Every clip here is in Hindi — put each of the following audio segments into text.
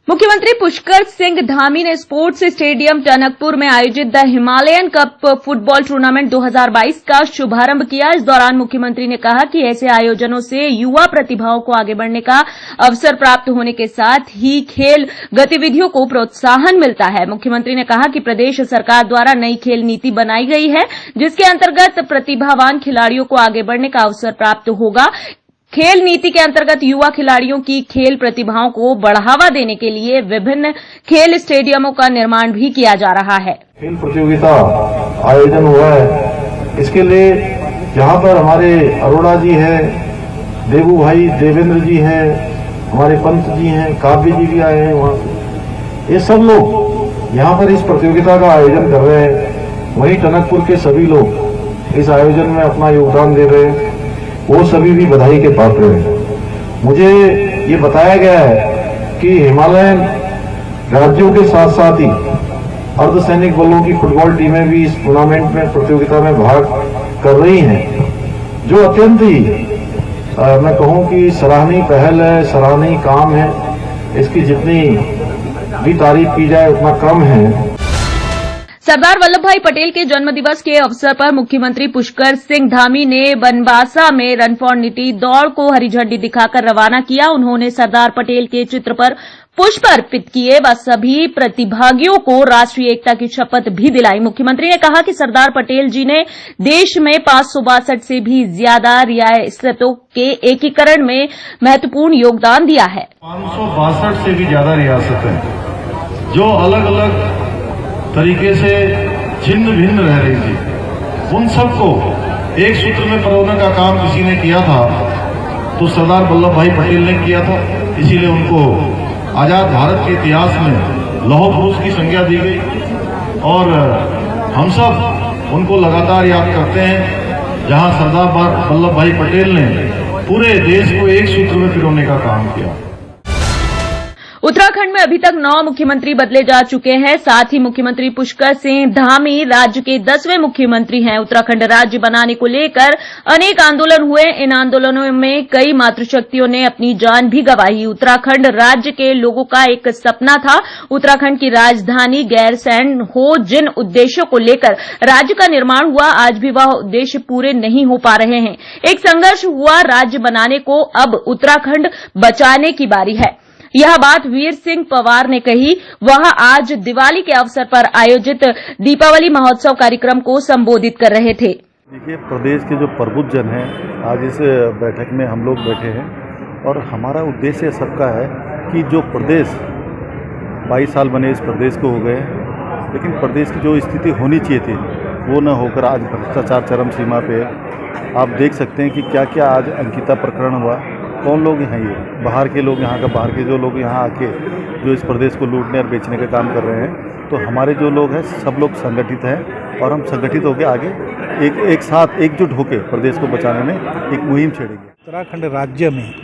मुख्यमंत्री पुष्कर सिंह धामी ने स्पोर्ट्स स्टेडियम टनकपुर में आयोजित the Himalayan cup football tournament 2022 का शुभारंभ किया। इस दौरान मुख्यमंत्री ने कहा कि ऐसे आयोजनों से युवा प्रतिभाओं को आगे बढ़ने का अवसर प्राप्त होने के साथ ही खेल गतिविधियों को प्रोत्साहन मिलता है। मुख्यमंत्री ने कहा कि प्रदेश सरकार द्वारा नई खेल नीति बनाई गई है, जिसके अंतर्गत प्रतिभावान खिलाड़ियों को आगे बढ़ने का अवसर प्राप्त होगा। खेल नीति के अंतर्गत युवा खिलाड़ियों की खेल प्रतिभाओं को बढ़ावा देने के लिए विभिन्न खेल स्टेडियमों का निर्माण भी किया जा रहा है। खेल प्रतियोगिता आयोजन हुआ है, इसके लिए यहाँ पर हमारे अरोड़ा जी है, देवू भाई देवेंद्र जी है, हमारे पंत जी हैं, काव्य जी भी आए हैं वहाँ से। ये सब लोग यहाँ पर इस प्रतियोगिता का आयोजन कर रहे हैं। वहीं टनकपुर के सभी लोग इस आयोजन में अपना योगदान दे रहे हैं, वो सभी भी बधाई के पात्र हैं। मुझे ये बताया गया है कि हिमालयन राज्यों के साथ साथ ही अर्धसैनिक बलों की फुटबॉल टीमें भी इस टूर्नामेंट में प्रतियोगिता में भाग कर रही हैं, जो अत्यंत ही मैं कहूं कि सराहनीय पहल है, सराहनीय काम है। इसकी जितनी भी तारीफ की जाए उतना कम है। सरदार वल्लभ भाई पटेल के जन्मदिवस के अवसर पर मुख्यमंत्री पुष्कर सिंह धामी ने बनबासा में रन फॉर यूनिटी दौड़ को हरी झंडी दिखाकर रवाना किया। उन्होंने सरदार पटेल के चित्र पर पुष्प अर्पित किए व सभी प्रतिभागियों को राष्ट्रीय एकता की शपथ भी दिलाई। मुख्यमंत्री ने कहा कि सरदार पटेल जी ने देश में 562 से भी ज्यादा रियासतों के एकीकरण में महत्वपूर्ण योगदान दिया है। 562 से भी ज्यादा रियासतें जो अलग अलग तरीके से छिन्न भिन्न रह रही थी, उन सबको एक सूत्र में पिरोने का काम किसी ने किया था तो सरदार वल्लभ भाई पटेल ने किया था। इसीलिए उनको आजाद भारत के इतिहास में लौह पुरुष की संज्ञा दी गई और हम सब उनको लगातार याद करते हैं, जहां सरदार वल्लभ भाई पटेल ने पूरे देश को एक सूत्र में पिरोने का काम किया। उत्तराखंड में अभी तक 9 मुख्यमंत्री बदले जा चुके हैं। साथ ही मुख्यमंत्री पुष्कर सिंह धामी राज्य के 10वें मुख्यमंत्री हैं। उत्तराखंड राज्य बनाने को लेकर अनेक आंदोलन हुए। इन आंदोलनों में कई मातृशक्तियों ने अपनी जान भी गंवाई। उत्तराखंड राज्य के लोगों का एक सपना था, उत्तराखंड की राजधानी गैरसैंण हो। जिन उद्देश्यों को लेकर राज्य का निर्माण हुआ, आज भी वह उद्देश्य पूरे नहीं हो पा रहे हैं। एक संघर्ष हुआ राज्य बनाने को, अब उत्तराखंड बचाने की बारी है। यह बात वीर सिंह पंवार ने कही। वह आज दिवाली के अवसर पर आयोजित दीपावली महोत्सव कार्यक्रम को संबोधित कर रहे थे। देखिए, प्रदेश के जो प्रबुद्धजन हैं, आज इस बैठक में हम लोग बैठे हैं और हमारा उद्देश्य सबका है कि जो प्रदेश 22 साल बने इस प्रदेश को हो गए, लेकिन प्रदेश की जो स्थिति होनी चाहिए थी वो न होकर आज भ्रष्टाचार चरम सीमा पे है। आप देख सकते हैं कि क्या क्या आज अंकिता प्रकरण हुआ। कौन लोग हैं ये? बाहर के लोग, यहाँ का बाहर के जो लोग यहाँ आके जो इस प्रदेश को लूटने और बेचने का काम कर रहे हैं। तो हमारे जो लोग हैं सब लोग संगठित हैं और हम संगठित होकर आगे एक साथ एकजुट होकर प्रदेश को बचाने में एक मुहिम छेड़ेंगे। उत्तराखंड राज्य में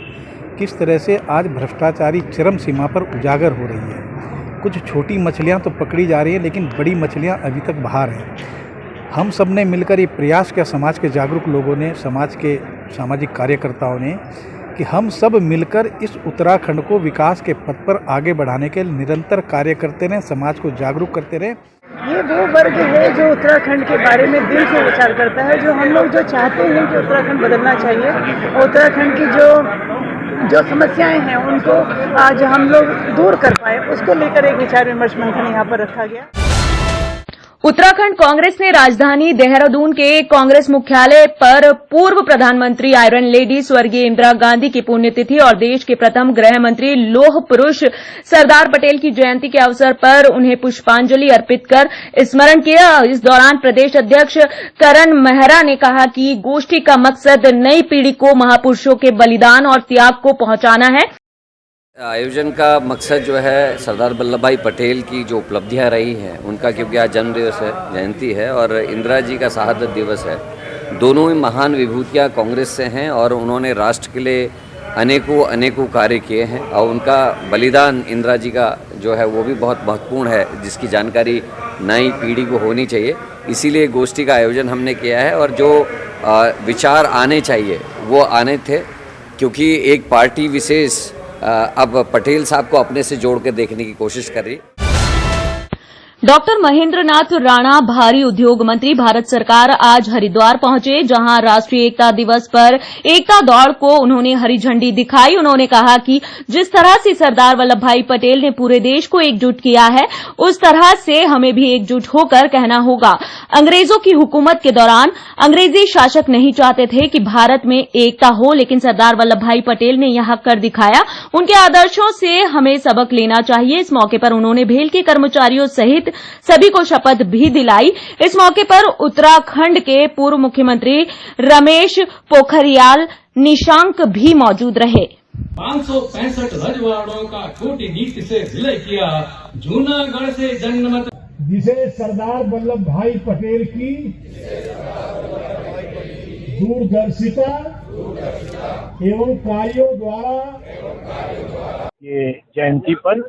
किस तरह से आज भ्रष्टाचारी चरम सीमा पर उजागर हो रही है। कुछ छोटी मछलियाँ तो पकड़ी जा रही हैं, लेकिन बड़ी मछलियाँ अभी तक बाहर हैं। हम सब ने मिलकर ये प्रयास किया, समाज के जागरूक लोगों ने, समाज के सामाजिक कार्यकर्ताओं ने, कि हम सब मिलकर इस उत्तराखंड को विकास के पथ पर आगे बढ़ाने के निरंतर कार्य करते रहें, समाज को जागरूक करते रहें। ये वो वर्ग है जो उत्तराखंड के बारे में दिल से विचार करता है, जो हम लोग जो चाहते हैं कि उत्तराखंड बदलना चाहिए। उत्तराखंड की जो समस्याएं हैं उनको आज हम लोग दूर कर पाए, उसको लेकर एक विचार विमर्श मंथन यहाँ पर रखा गया। उत्तराखंड कांग्रेस ने राजधानी देहरादून के कांग्रेस मुख्यालय पर पूर्व प्रधानमंत्री आयरन लेडी स्वर्गीय इंदिरा गांधी की पुण्यतिथि और देश के प्रथम गृह मंत्री लौह पुरुष सरदार पटेल की जयंती के अवसर पर उन्हें पुष्पांजलि अर्पित कर स्मरण किया। इस दौरान प्रदेश अध्यक्ष करण मेहरा ने कहा कि गोष्ठी का मकसद नई पीढ़ी को महापुरुषों के बलिदान और त्याग को पहुंचाना है। आयोजन का मकसद जो है सरदार वल्लभ भाई पटेल की जो उपलब्धियां रही हैं उनका, क्योंकि आज जन्म दिवस है, जयंती है, और इंदिरा जी का शहादत दिवस है। दोनों ही महान विभूतियां कांग्रेस से हैं और उन्होंने राष्ट्र के लिए अनेकों कार्य किए हैं और उनका बलिदान इंदिरा जी का जो है वो भी बहुत महत्वपूर्ण है, जिसकी जानकारी नई पीढ़ी को होनी चाहिए। इसीलिए गोष्ठी का आयोजन हमने किया है और जो विचार आने चाहिए वो आने थे, क्योंकि एक पार्टी विशेष अब पटेल साहब को अपने से जोड़ के देखने की कोशिश कर रही। डॉक्टर महेंद्र नाथ राणा भारी उद्योग मंत्री भारत सरकार आज हरिद्वार पहुंचे, जहां राष्ट्रीय एकता दिवस पर एकता दौड़ को उन्होंने हरी झंडी दिखाई। उन्होंने कहा कि जिस तरह से सरदार वल्लभ भाई पटेल ने पूरे देश को एकजुट किया है, उस तरह से हमें भी एकजुट होकर कहना होगा। अंग्रेजों की हुकूमत के दौरान अंग्रेजी शासक नहीं चाहते थे कि भारत में एकता हो, लेकिन सरदार वल्लभ भाई पटेल ने यह कर दिखाया। उनके आदर्शों से हमें सबक लेना चाहिए। इस मौके पर उन्होंने भेल के कर्मचारियों सहित सभी को शपथ भी दिलाई। इस मौके पर उत्तराखंड के पूर्व मुख्यमंत्री रमेश पोखरियाल निशंक भी मौजूद रहे। 565 रजवाड़ों का कूटनीति से विलय किया, जूनागढ़ से जन्मत, जिसे सरदार वल्लभ भाई पटेल की दूरदर्शिता एवं कार्यों द्वारा ये जयंती पर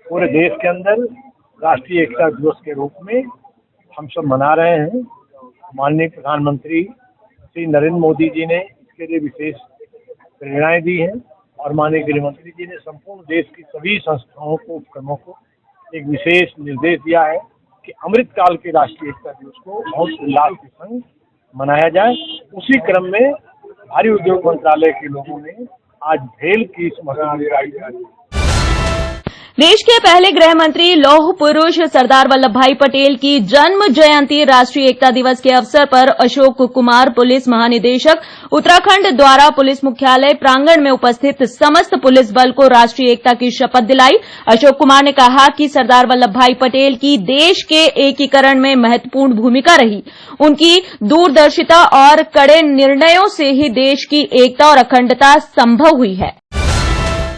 पूरे देश के अंदर राष्ट्रीय एकता दिवस के रूप में हम सब मना रहे हैं। माननीय प्रधानमंत्री श्री नरेंद्र मोदी जी ने इसके लिए विशेष प्रेरणाएं दी हैं और माननीय गृहमंत्री जी ने संपूर्ण देश की सभी संस्थाओं को, उपक्रमों को एक विशेष निर्देश दिया है कि अमृतकाल के राष्ट्रीय एकता दिवस को बहुत उल्लास के संग मनाया जाए। उसी क्रम में भारी उद्योग मंत्रालय के लोगों ने आज भेल की स्मृति देश के पहले गृह मंत्री लौह पुरुष सरदार वल्लभ भाई पटेल की जन्म जयंती राष्ट्रीय एकता दिवस के अवसर पर अशोक कुमार पुलिस महानिदेशक उत्तराखंड द्वारा पुलिस मुख्यालय प्रांगण में उपस्थित समस्त पुलिस बल को राष्ट्रीय एकता की शपथ दिलाई। अशोक कुमार ने कहा कि सरदार वल्लभ भाई पटेल की देश के एकीकरण में महत्वपूर्ण भूमिका रही। उनकी दूरदर्शिता और कड़े निर्णयों से ही देश की एकता और अखंडता संभव हुई है।